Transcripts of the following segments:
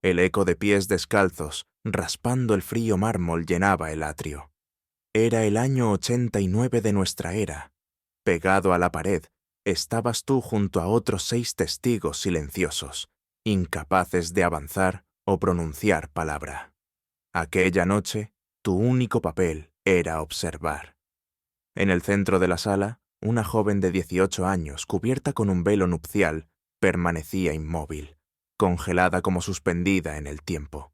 El eco de pies descalzos, raspando el frío mármol, llenaba el atrio. Era el año 89 de nuestra era. Pegado a la pared, estabas tú junto a otros 6 testigos silenciosos, incapaces de avanzar o pronunciar palabra. Aquella noche, tu único papel era observar. En el centro de la sala, una joven de 18 años, cubierta con un velo nupcial, permanecía inmóvil, congelada como suspendida en el tiempo.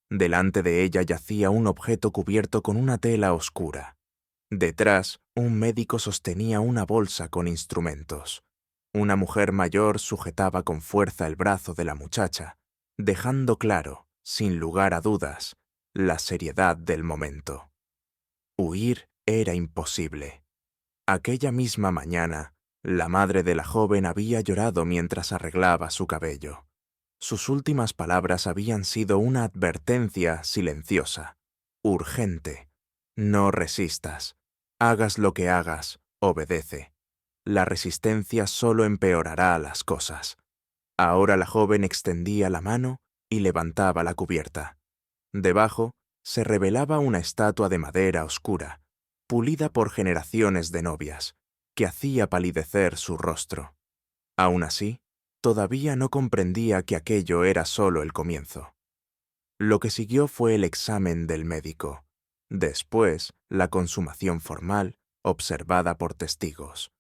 Delante de ella yacía un objeto cubierto con una tela oscura. Detrás, un médico sostenía una bolsa con instrumentos. Una mujer mayor sujetaba con fuerza el brazo de la muchacha, dejando claro, sin lugar a dudas, la seriedad del momento. Huir era imposible. Aquella misma mañana, la madre de la joven había llorado mientras arreglaba su cabello. Sus últimas palabras habían sido una advertencia silenciosa, urgente. No resistas. Hagas lo que hagas, obedece. La resistencia solo empeorará las cosas. Ahora la joven extendía la mano y levantaba la cubierta. Debajo se revelaba una estatua de madera oscura, pulida por generaciones de novias, que hacía palidecer su rostro. Aún así, todavía no comprendía que aquello era solo el comienzo. Lo que siguió fue el examen del médico. Después, la consumación formal, observada por testigos.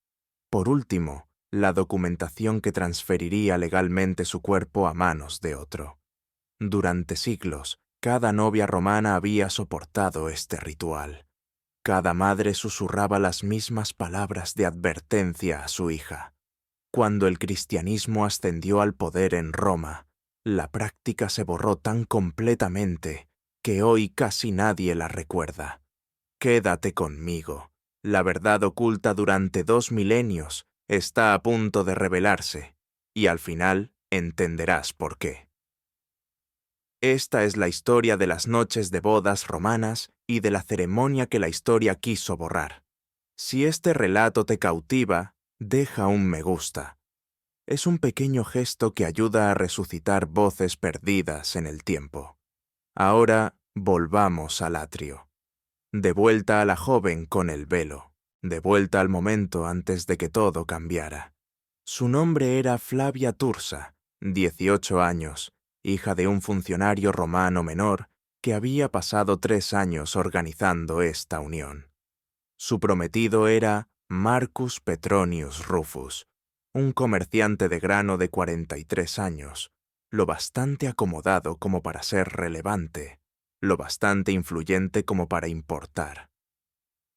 Por último, la documentación que transferiría legalmente su cuerpo a manos de otro. Durante siglos, cada novia romana había soportado este ritual. Cada madre susurraba las mismas palabras de advertencia a su hija. Cuando el cristianismo ascendió al poder en Roma, la práctica se borró tan completamente que hoy casi nadie la recuerda. Quédate conmigo. La verdad oculta durante 2 milenios está a punto de revelarse, y al final entenderás por qué. Esta es la historia de las noches de bodas romanas y de la ceremonia que la historia quiso borrar. Si este relato te cautiva, deja un me gusta. Es un pequeño gesto que ayuda a resucitar voces perdidas en el tiempo. Ahora volvamos al atrio. De vuelta a la joven con el velo. De vuelta al momento antes de que todo cambiara. Su nombre era Flavia Tursa, 18 años, hija de un funcionario romano menor que había pasado 3 años organizando esta unión. Su prometido era Marcus Petronius Rufus, un comerciante de grano de 43 años, lo bastante acomodado como para ser relevante, lo bastante influyente como para importar.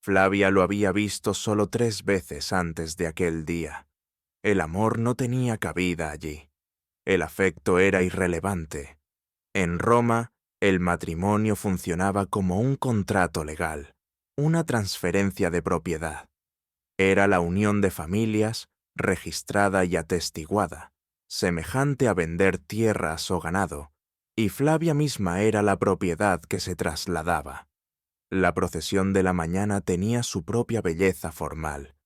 Flavia lo había visto solo 3 veces antes de aquel día. El amor no tenía cabida allí. El afecto era irrelevante. En Roma, el matrimonio funcionaba como un contrato legal, una transferencia de propiedad. Era la unión de familias, registrada y atestiguada, semejante a vender tierras o ganado, y Flavia misma era la propiedad que se trasladaba. La procesión de la mañana tenía su propia belleza formal.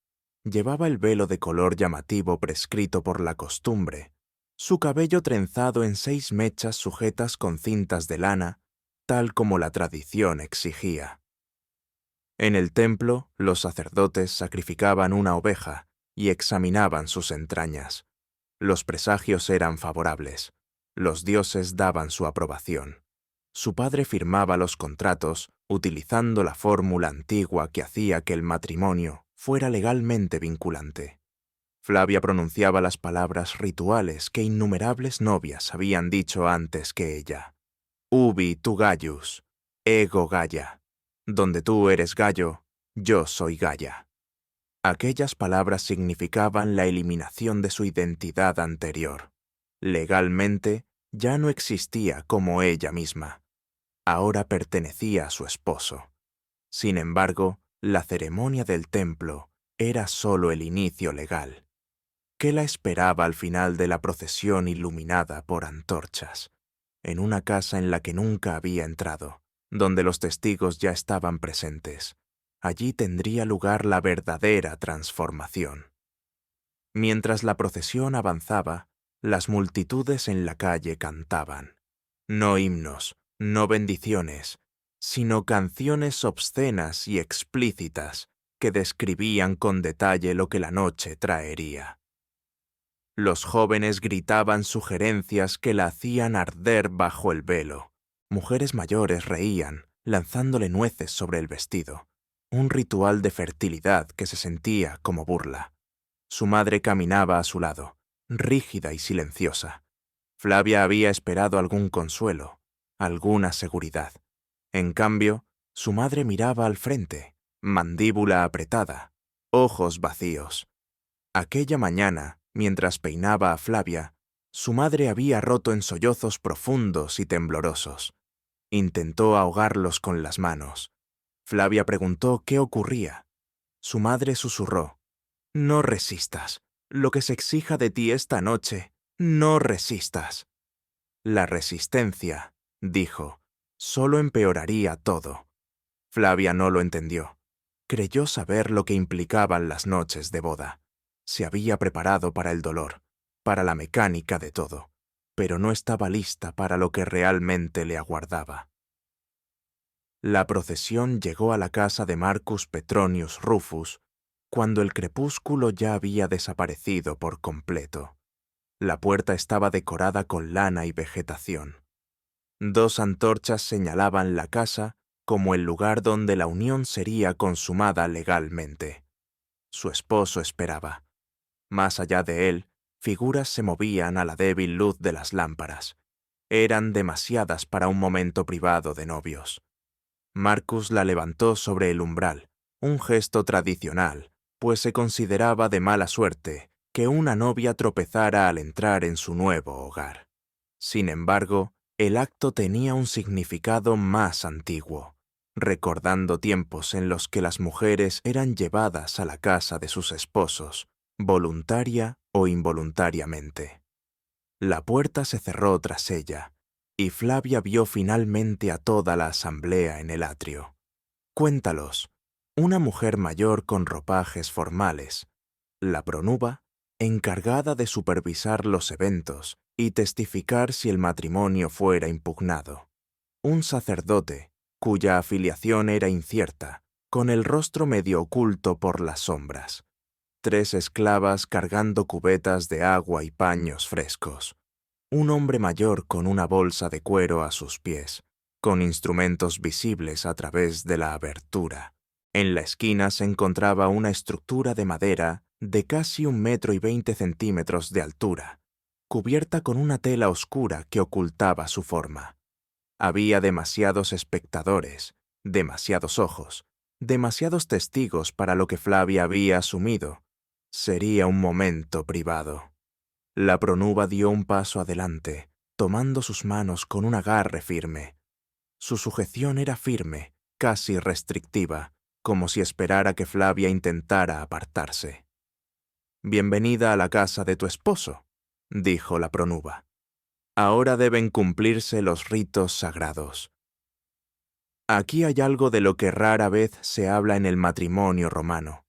Llevaba el velo de color llamativo prescrito por la costumbre, su cabello trenzado en 6 mechas sujetas con cintas de lana, tal como la tradición exigía. En el templo, los sacerdotes sacrificaban una oveja y examinaban sus entrañas. Los presagios eran favorables. Los dioses daban su aprobación. Su padre firmaba los contratos utilizando la fórmula antigua que hacía que el matrimonio fuera legalmente vinculante. Flavia pronunciaba las palabras rituales que innumerables novias habían dicho antes que ella. Ubi tu Gaius, ego Gaia. Donde tú eres Gallo, yo soy Gaia. Aquellas palabras significaban la eliminación de su identidad anterior. Legalmente, ya no existía como ella misma. Ahora pertenecía a su esposo. Sin embargo, la ceremonia del templo era solo el inicio legal. ¿Qué la esperaba al final de la procesión iluminada por antorchas? En una casa en la que nunca había entrado, donde los testigos ya estaban presentes. Allí tendría lugar la verdadera transformación. Mientras la procesión avanzaba, las multitudes en la calle cantaban. No himnos, no bendiciones, sino canciones obscenas y explícitas que describían con detalle lo que la noche traería. Los jóvenes gritaban sugerencias que la hacían arder bajo el velo. Mujeres mayores reían, lanzándole nueces sobre el vestido, un ritual de fertilidad que se sentía como burla. Su madre caminaba a su lado, rígida y silenciosa. Flavia había esperado algún consuelo, alguna seguridad. En cambio, su madre miraba al frente, mandíbula apretada, ojos vacíos. Aquella mañana, mientras peinaba a Flavia, su madre había roto en sollozos profundos y temblorosos. Intentó ahogarlos con las manos. Flavia preguntó qué ocurría. Su madre susurró: «No resistas. Lo que se exija de ti esta noche, no resistas». La resistencia, dijo, solo empeoraría todo. Flavia no lo entendió. Creyó saber lo que implicaban las noches de boda. Se había preparado para el dolor, para la mecánica de todo, pero no estaba lista para lo que realmente le aguardaba. La procesión llegó a la casa de Marcus Petronius Rufus cuando el crepúsculo ya había desaparecido por completo. La puerta estaba decorada con lana y vegetación. 2 antorchas señalaban la casa como el lugar donde la unión sería consumada legalmente. Su esposo esperaba. Más allá de él, figuras se movían a la débil luz de las lámparas. Eran demasiadas para un momento privado de novios. Marcus la levantó sobre el umbral, un gesto tradicional, pues se consideraba de mala suerte que una novia tropezara al entrar en su nuevo hogar. Sin embargo, el acto tenía un significado más antiguo, recordando tiempos en los que las mujeres eran llevadas a la casa de sus esposos, voluntaria o involuntariamente. La puerta se cerró tras ella, y Flavia vio finalmente a toda la asamblea en el atrio. Cuéntalos, una mujer mayor con ropajes formales, la pronuba, encargada de supervisar los eventos y testificar si el matrimonio fuera impugnado. Un sacerdote, cuya afiliación era incierta, con el rostro medio oculto por las sombras. 3 esclavas cargando cubetas de agua y paños frescos. Un hombre mayor con una bolsa de cuero a sus pies, con instrumentos visibles a través de la abertura. En la esquina se encontraba una estructura de madera de casi 1,20 metros de altura, cubierta con una tela oscura que ocultaba su forma. Había demasiados espectadores, demasiados ojos, demasiados testigos para lo que Flavia había asumido. Sería un momento privado. La pronuba dio un paso adelante, tomando sus manos con un agarre firme. Su sujeción era firme, casi restrictiva, como si esperara que Flavia intentara apartarse. «Bienvenida a la casa de tu esposo», dijo la pronuba. «Ahora deben cumplirse los ritos sagrados. Aquí hay algo de lo que rara vez se habla en el matrimonio romano.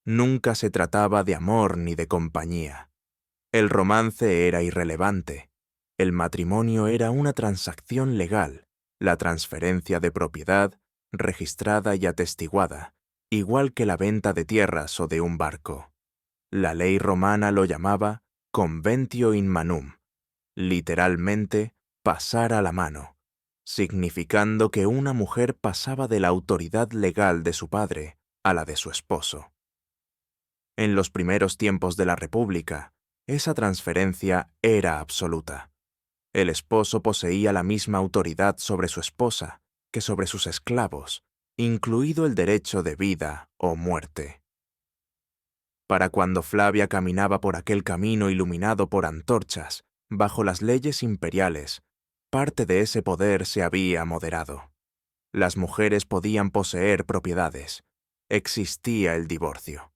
Nunca se trataba de amor ni de compañía. El romance era irrelevante. El matrimonio era una transacción legal, la transferencia de propiedad, registrada y atestiguada, igual que la venta de tierras o de un barco. La ley romana lo llamaba conventio in manum, literalmente pasar a la mano, significando que una mujer pasaba de la autoridad legal de su padre a la de su esposo. En los primeros tiempos de la República, esa transferencia era absoluta. El esposo poseía la misma autoridad sobre su esposa que sobre sus esclavos, incluido el derecho de vida o muerte. Para cuando Flavia caminaba por aquel camino iluminado por antorchas, bajo las leyes imperiales, parte de ese poder se había moderado. Las mujeres podían poseer propiedades. Existía el divorcio.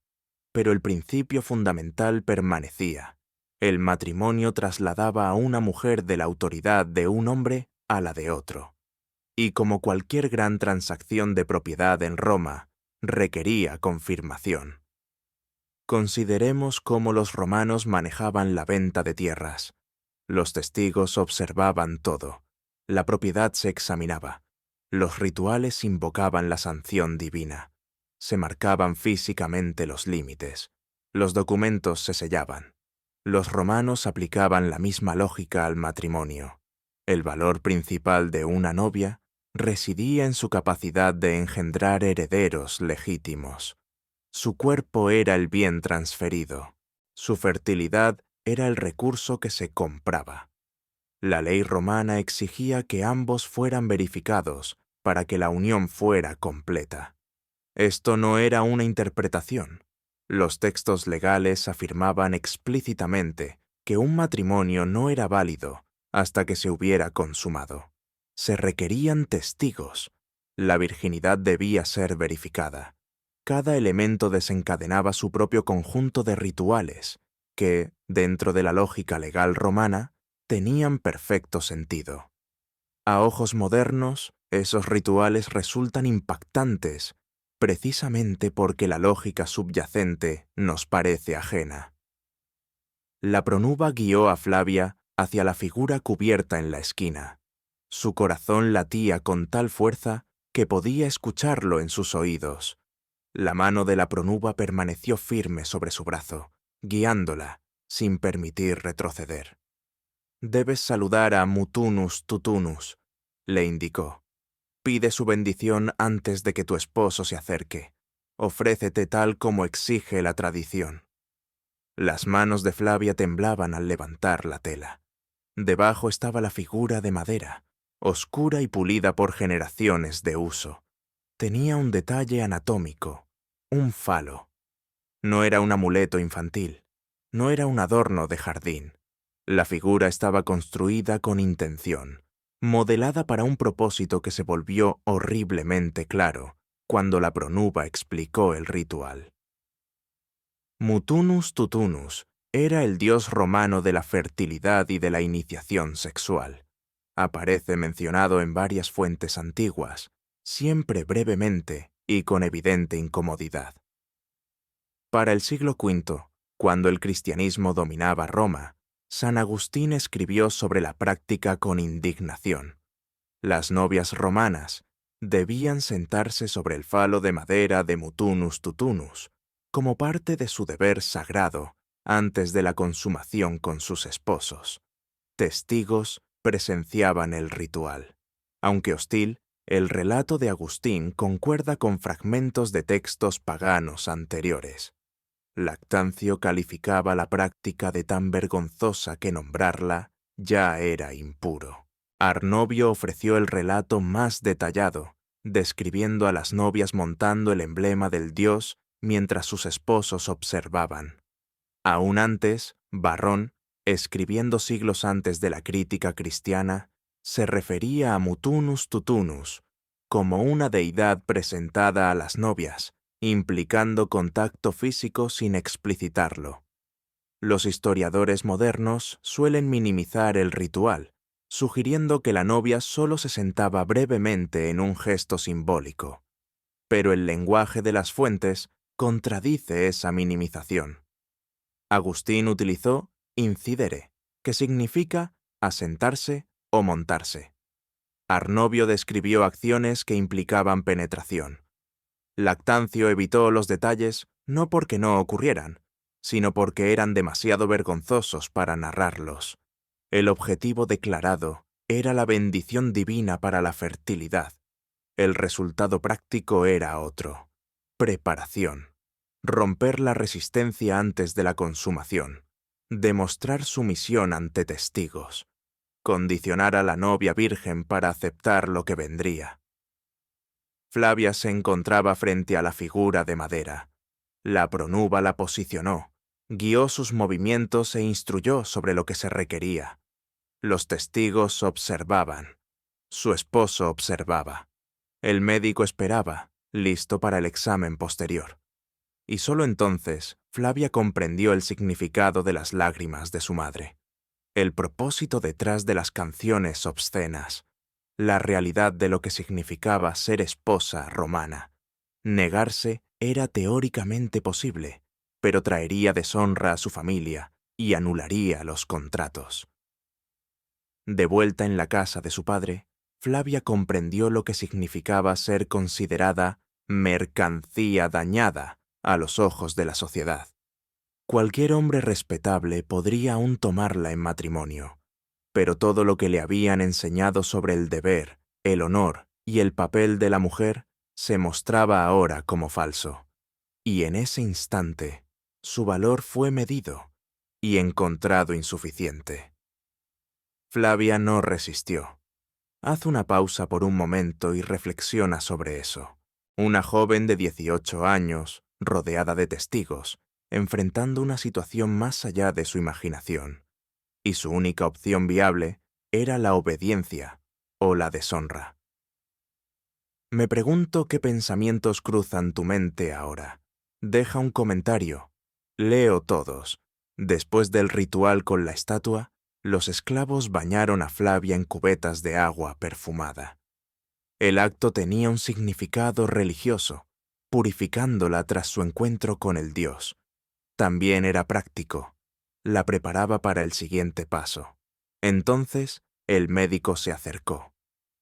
Pero el principio fundamental permanecía. El matrimonio trasladaba a una mujer de la autoridad de un hombre a la de otro. Y como cualquier gran transacción de propiedad en Roma, requería confirmación. Consideremos cómo los romanos manejaban la venta de tierras. Los testigos observaban todo. La propiedad se examinaba. Los rituales invocaban la sanción divina. Se marcaban físicamente los límites. Los documentos se sellaban. Los romanos aplicaban la misma lógica al matrimonio. El valor principal de una novia residía en su capacidad de engendrar herederos legítimos. Su cuerpo era el bien transferido. Su fertilidad era el recurso que se compraba. La ley romana exigía que ambos fueran verificados para que la unión fuera completa. Esto no era una interpretación. Los textos legales afirmaban explícitamente que un matrimonio no era válido hasta que se hubiera consumado. Se requerían testigos. La virginidad debía ser verificada. Cada elemento desencadenaba su propio conjunto de rituales que, dentro de la lógica legal romana, tenían perfecto sentido. A ojos modernos, esos rituales resultan impactantes precisamente porque la lógica subyacente nos parece ajena. La pronuba guió a Flavia hacia la figura cubierta en la esquina. Su corazón latía con tal fuerza que podía escucharlo en sus oídos. La mano de la pronuba permaneció firme sobre su brazo, guiándola, sin permitir retroceder. «Debes saludar a Mutunus Tutunus», le indicó. «Pide su bendición antes de que tu esposo se acerque. Ofrécete tal como exige la tradición». Las manos de Flavia temblaban al levantar la tela. Debajo estaba la figura de madera, oscura y pulida por generaciones de uso. Tenía un detalle anatómico, un falo. No era un amuleto infantil, no era un adorno de jardín. La figura estaba construida con intención, modelada para un propósito que se volvió horriblemente claro cuando la pronuba explicó el ritual. Mutunus Tutunus era el dios romano de la fertilidad y de la iniciación sexual. Aparece mencionado en varias fuentes antiguas, siempre brevemente y con evidente incomodidad. Para el siglo V, cuando el cristianismo dominaba Roma, San Agustín escribió sobre la práctica con indignación. Las novias romanas debían sentarse sobre el falo de madera de Mutunus Tutunus, como parte de su deber sagrado antes de la consumación con sus esposos. Testigos presenciaban el ritual. Aunque hostil, el relato de Agustín concuerda con fragmentos de textos paganos anteriores. Lactancio calificaba la práctica de tan vergonzosa que nombrarla ya era impuro. Arnovio ofreció el relato más detallado, describiendo a las novias montando el emblema del dios mientras sus esposos observaban. Aún antes, Varrón, escribiendo siglos antes de la crítica cristiana, se refería a Mutunus Tutunus como una deidad presentada a las novias, implicando contacto físico sin explicitarlo. Los historiadores modernos suelen minimizar el ritual, sugiriendo que la novia solo se sentaba brevemente en un gesto simbólico. Pero el lenguaje de las fuentes contradice esa minimización. Agustín utilizó incidere, que significa asentarse o montarse. Arnovio describió acciones que implicaban penetración. Lactancio evitó los detalles no porque no ocurrieran, sino porque eran demasiado vergonzosos para narrarlos. El objetivo declarado era la bendición divina para la fertilidad. El resultado práctico era otro: preparación. Romper la resistencia antes de la consumación. Demostrar sumisión ante testigos. Condicionar a la novia virgen para aceptar lo que vendría. Flavia se encontraba frente a la figura de madera. La pronuba la posicionó, guió sus movimientos e instruyó sobre lo que se requería. Los testigos observaban. Su esposo observaba. El médico esperaba, listo para el examen posterior. Y solo entonces Flavia comprendió el significado de las lágrimas de su madre, el propósito detrás de las canciones obscenas, la realidad de lo que significaba ser esposa romana. Negarse era teóricamente posible, pero traería deshonra a su familia y anularía los contratos. De vuelta en la casa de su padre, Flavia comprendió lo que significaba ser considerada mercancía dañada a los ojos de la sociedad. Cualquier hombre respetable podría aún tomarla en matrimonio, pero todo lo que le habían enseñado sobre el deber, el honor y el papel de la mujer se mostraba ahora como falso. Y en ese instante, su valor fue medido y encontrado insuficiente. Flavia no resistió. Haz una pausa por un momento y reflexiona sobre eso. Una joven de 18 años, rodeada de testigos, enfrentando una situación más allá de su imaginación, y su única opción viable era la obediencia o la deshonra. Me pregunto qué pensamientos cruzan tu mente ahora. Deja un comentario. Leo todos. Después del ritual con la estatua, los esclavos bañaron a Flavia en cubetas de agua perfumada. El acto tenía un significado religioso, purificándola tras su encuentro con el dios. También era práctico. La preparaba para el siguiente paso. Entonces, el médico se acercó.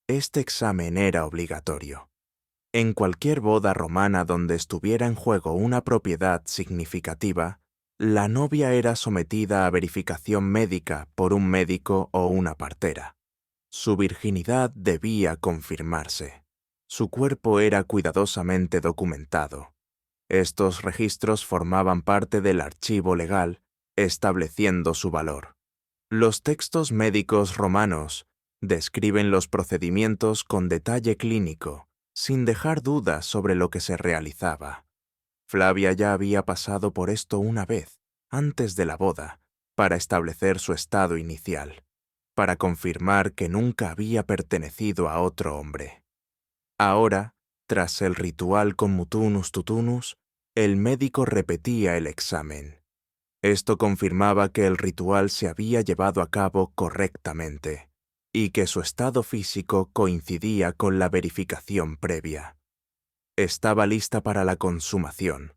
Este examen era obligatorio. En cualquier boda romana donde estuviera en juego una propiedad significativa, la novia era sometida a verificación médica por un médico o una partera. Su virginidad debía confirmarse. Su cuerpo era cuidadosamente documentado. Estos registros formaban parte del archivo legal, estableciendo su valor. Los textos médicos romanos describen los procedimientos con detalle clínico, sin dejar dudas sobre lo que se realizaba. Flavia ya había pasado por esto una vez, antes de la boda, para establecer su estado inicial, para confirmar que nunca había pertenecido a otro hombre. Ahora, tras el ritual con mutunus tutunus, el médico repetía el examen. Esto confirmaba que el ritual se había llevado a cabo correctamente y que su estado físico coincidía con la verificación previa. Estaba lista para la consumación.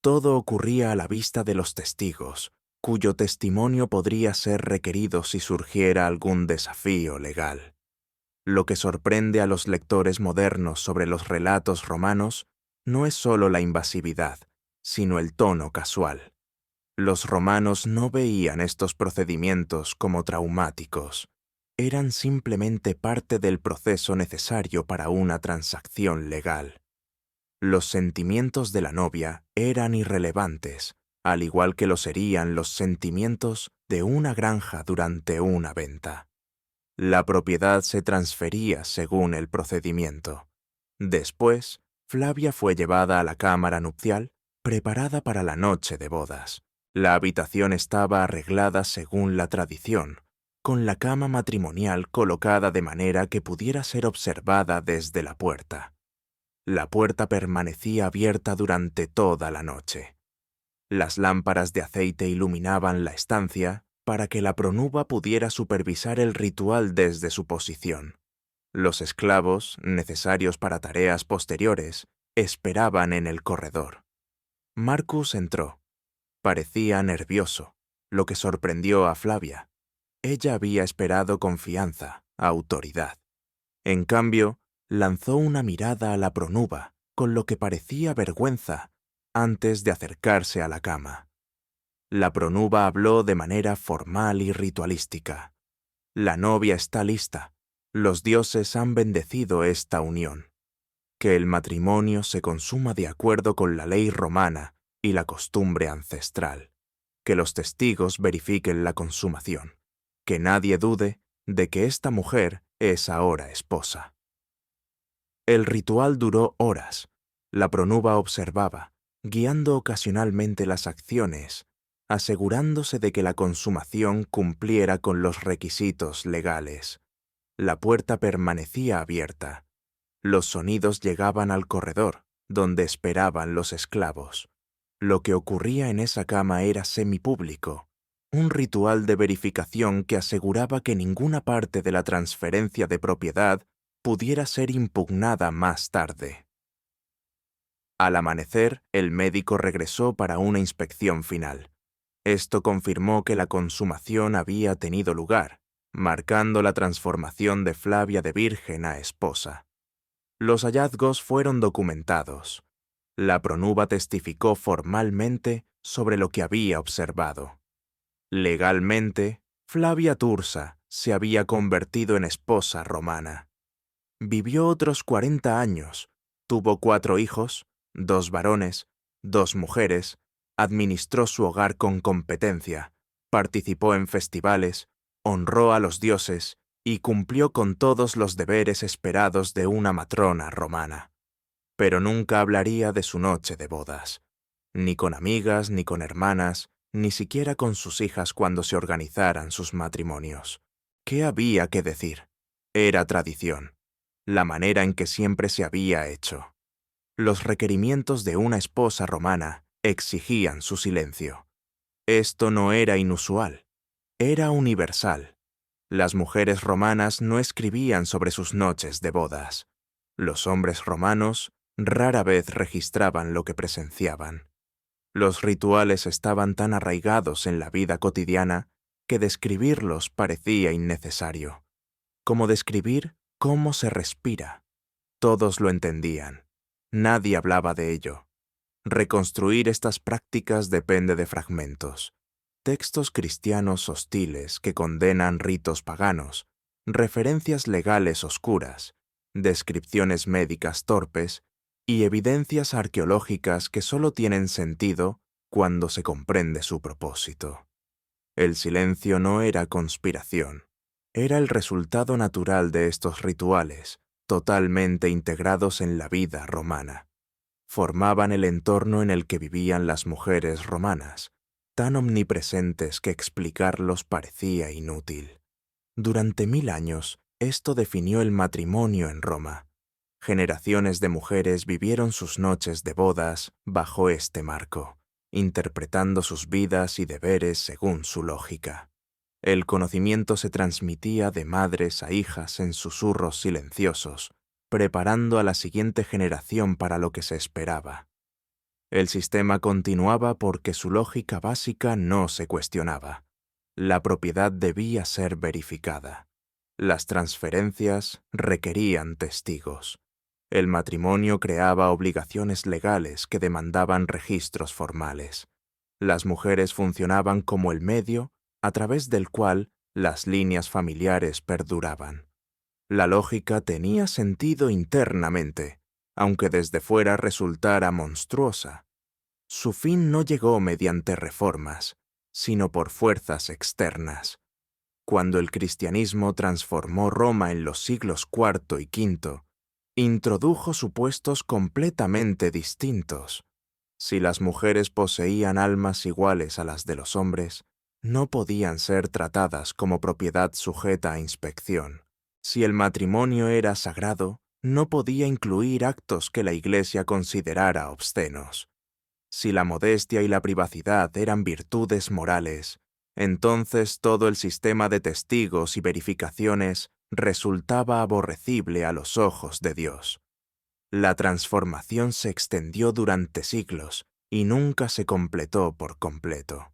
Todo ocurría a la vista de los testigos, cuyo testimonio podría ser requerido si surgiera algún desafío legal. Lo que sorprende a los lectores modernos sobre los relatos romanos no es solo la invasividad, sino el tono casual. Los romanos no veían estos procedimientos como traumáticos. Eran simplemente parte del proceso necesario para una transacción legal. Los sentimientos de la novia eran irrelevantes, al igual que lo serían los sentimientos de una granja durante una venta. La propiedad se transfería según el procedimiento. Después, Flavia fue llevada a la cámara nupcial, preparada para la noche de bodas. La habitación estaba arreglada según la tradición, con la cama matrimonial colocada de manera que pudiera ser observada desde la puerta. La puerta permanecía abierta durante toda la noche. Las lámparas de aceite iluminaban la estancia para que la pronuba pudiera supervisar el ritual desde su posición. Los esclavos, necesarios para tareas posteriores, esperaban en el corredor. Marcus entró. Parecía nervioso, lo que sorprendió a Flavia. Ella había esperado confianza, autoridad. En cambio, lanzó una mirada a la pronuba, con lo que parecía vergüenza, antes de acercarse a la cama. La pronuba habló de manera formal y ritualística. La novia está lista. Los dioses han bendecido esta unión. Que el matrimonio se consuma de acuerdo con la ley romana y la costumbre ancestral. Que los testigos verifiquen la consumación. Que nadie dude de que esta mujer es ahora esposa. El ritual duró horas. La pronuba observaba, guiando ocasionalmente las acciones, asegurándose de que la consumación cumpliera con los requisitos legales. La puerta permanecía abierta. Los sonidos llegaban al corredor, donde esperaban los esclavos. Lo que ocurría en esa cama era semipúblico, un ritual de verificación que aseguraba que ninguna parte de la transferencia de propiedad pudiera ser impugnada más tarde. Al amanecer, el médico regresó para una inspección final. Esto confirmó que la consumación había tenido lugar, marcando la transformación de Flavia de virgen a esposa. Los hallazgos fueron documentados. La pronuba testificó formalmente sobre lo que había observado. Legalmente, Flavia Tursa se había convertido en esposa romana. Vivió otros 40 años, tuvo 4 hijos, 2 varones, 2 mujeres, administró su hogar con competencia, participó en festivales, honró a los dioses y cumplió con todos los deberes esperados de una matrona romana. Pero nunca hablaría de su noche de bodas, ni con amigas, ni con hermanas, ni siquiera con sus hijas cuando se organizaran sus matrimonios. ¿Qué había que decir? Era tradición, la manera en que siempre se había hecho. Los requerimientos de una esposa romana exigían su silencio. Esto no era inusual, era universal. Las mujeres romanas no escribían sobre sus noches de bodas. Los hombres romanos rara vez registraban lo que presenciaban. Los rituales estaban tan arraigados en la vida cotidiana que describirlos parecía innecesario, como describir cómo se respira. Todos lo entendían. Nadie hablaba de ello. Reconstruir estas prácticas depende de fragmentos. Textos cristianos hostiles que condenan ritos paganos, referencias legales oscuras, descripciones médicas torpes y evidencias arqueológicas que solo tienen sentido cuando se comprende su propósito. El silencio no era conspiración, era el resultado natural de estos rituales, totalmente integrados en la vida romana. Formaban el entorno en el que vivían las mujeres romanas, tan omnipresentes que explicarlos parecía inútil. Durante 1000 años, esto definió el matrimonio en Roma. Generaciones de mujeres vivieron sus noches de bodas bajo este marco, interpretando sus vidas y deberes según su lógica. El conocimiento se transmitía de madres a hijas en susurros silenciosos, preparando a la siguiente generación para lo que se esperaba. El sistema continuaba porque su lógica básica no se cuestionaba. La propiedad debía ser verificada. Las transferencias requerían testigos. El matrimonio creaba obligaciones legales que demandaban registros formales. Las mujeres funcionaban como el medio a través del cual las líneas familiares perduraban. La lógica tenía sentido internamente, aunque desde fuera resultara monstruosa. Su fin no llegó mediante reformas, sino por fuerzas externas. Cuando el cristianismo transformó Roma en los siglos IV y V, introdujo supuestos completamente distintos. Si las mujeres poseían almas iguales a las de los hombres, no podían ser tratadas como propiedad sujeta a inspección. Si el matrimonio era sagrado, no podía incluir actos que la Iglesia considerara obscenos. Si la modestia y la privacidad eran virtudes morales, entonces todo el sistema de testigos y verificaciones resultaba aborrecible a los ojos de Dios. La transformación se extendió durante siglos y nunca se completó por completo.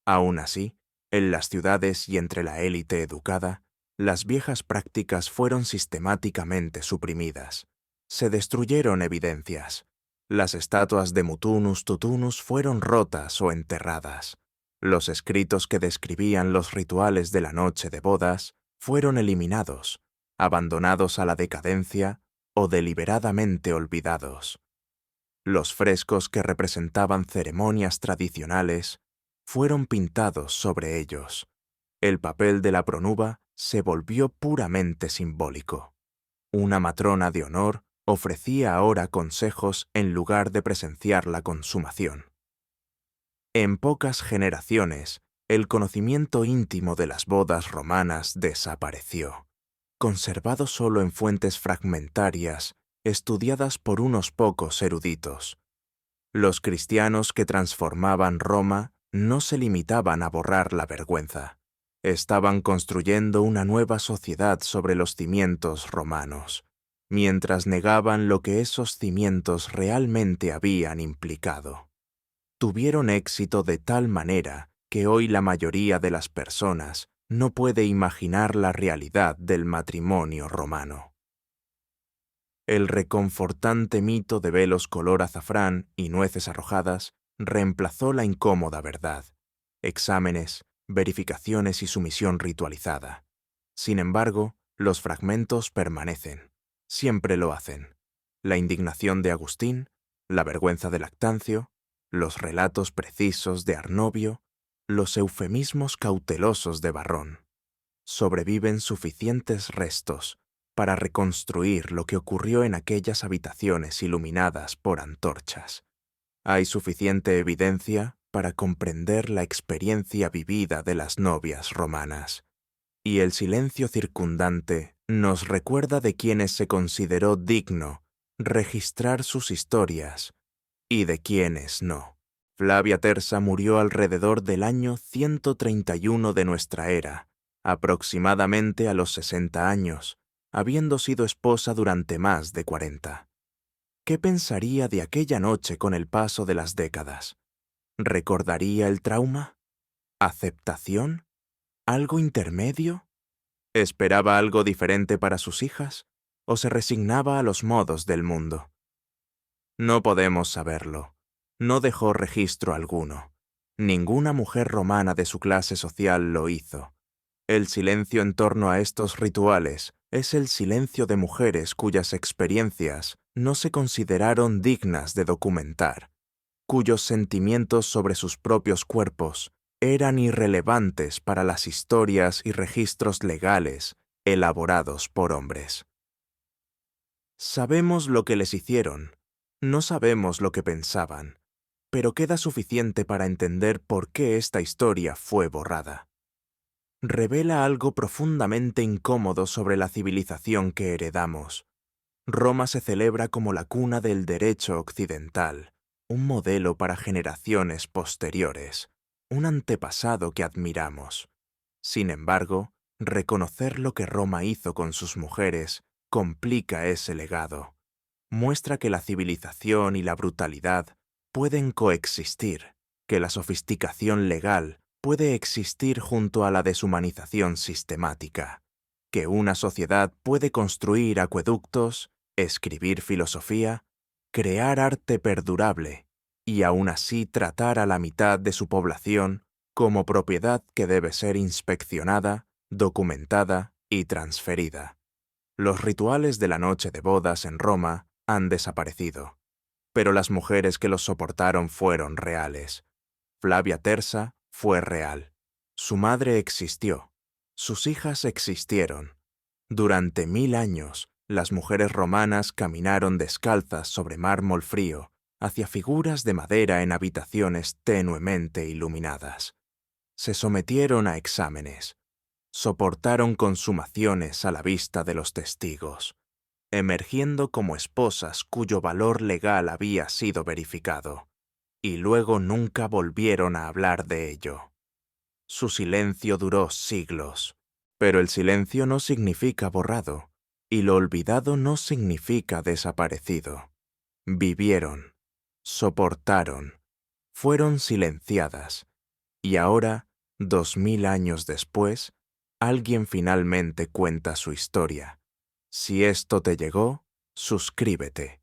Aún así, en las ciudades y entre la élite educada, las viejas prácticas fueron sistemáticamente suprimidas. Se destruyeron evidencias. Las estatuas de Mutunus Tutunus fueron rotas o enterradas. Los escritos que describían los rituales de la noche de bodas fueron eliminados, abandonados a la decadencia o deliberadamente olvidados. Los frescos que representaban ceremonias tradicionales fueron pintados sobre ellos. El papel de la pronuba se volvió puramente simbólico. Una matrona de honor ofrecía ahora consejos en lugar de presenciar la consumación. En pocas generaciones, el conocimiento íntimo de las bodas romanas desapareció, conservado solo en fuentes fragmentarias, estudiadas por unos pocos eruditos. Los cristianos que transformaban Roma no se limitaban a borrar la vergüenza. Estaban construyendo una nueva sociedad sobre los cimientos romanos, mientras negaban lo que esos cimientos realmente habían implicado. Tuvieron éxito de tal manera que hoy la mayoría de las personas no puede imaginar la realidad del matrimonio romano. El reconfortante mito de velos color azafrán y nueces arrojadas reemplazó la incómoda verdad, exámenes, verificaciones y sumisión ritualizada. Sin embargo, los fragmentos permanecen, siempre lo hacen. La indignación de Agustín, la vergüenza de Lactancio, los relatos precisos de Arnovio, los eufemismos cautelosos de Varrón. Sobreviven suficientes restos para reconstruir lo que ocurrió en aquellas habitaciones iluminadas por antorchas. Hay suficiente evidencia para comprender la experiencia vivida de las novias romanas. Y el silencio circundante nos recuerda de quienes se consideró digno registrar sus historias y de quienes no. Flavia Tersa murió alrededor del año 131 de nuestra era, aproximadamente a los 60 años, habiendo sido esposa durante más de 40. ¿Qué pensaría de aquella noche con el paso de las décadas? ¿Recordaría el trauma? ¿Aceptación? ¿Algo intermedio? ¿Esperaba algo diferente para sus hijas? ¿O se resignaba a los modos del mundo? No podemos saberlo. No dejó registro alguno. Ninguna mujer romana de su clase social lo hizo. El silencio en torno a estos rituales es el silencio de mujeres cuyas experiencias no se consideraron dignas de documentar, cuyos sentimientos sobre sus propios cuerpos eran irrelevantes para las historias y registros legales elaborados por hombres. Sabemos lo que les hicieron, no sabemos lo que pensaban, pero queda suficiente para entender por qué esta historia fue borrada. Revela algo profundamente incómodo sobre la civilización que heredamos. Roma se celebra como la cuna del derecho occidental, un modelo para generaciones posteriores, un antepasado que admiramos. Sin embargo, reconocer lo que Roma hizo con sus mujeres complica ese legado. Muestra que la civilización y la brutalidad pueden coexistir, que la sofisticación legal puede existir junto a la deshumanización sistemática, que una sociedad puede construir acueductos, escribir filosofía, crear arte perdurable y aún así tratar a la mitad de su población como propiedad que debe ser inspeccionada, documentada y transferida. Los rituales de la noche de bodas en Roma han desaparecido, pero las mujeres que los soportaron fueron reales. Flavia Tersa fue real. Su madre existió. Sus hijas existieron. Durante 1000 años, las mujeres romanas caminaron descalzas sobre mármol frío hacia figuras de madera en habitaciones tenuemente iluminadas. Se sometieron a exámenes. Soportaron consumaciones a la vista de los testigos, emergiendo como esposas cuyo valor legal había sido verificado, y luego nunca volvieron a hablar de ello. Su silencio duró siglos, pero el silencio no significa borrado, y lo olvidado no significa desaparecido. Vivieron, soportaron, fueron silenciadas, y ahora, 2000 años después, alguien finalmente cuenta su historia. Si esto te llegó, suscríbete.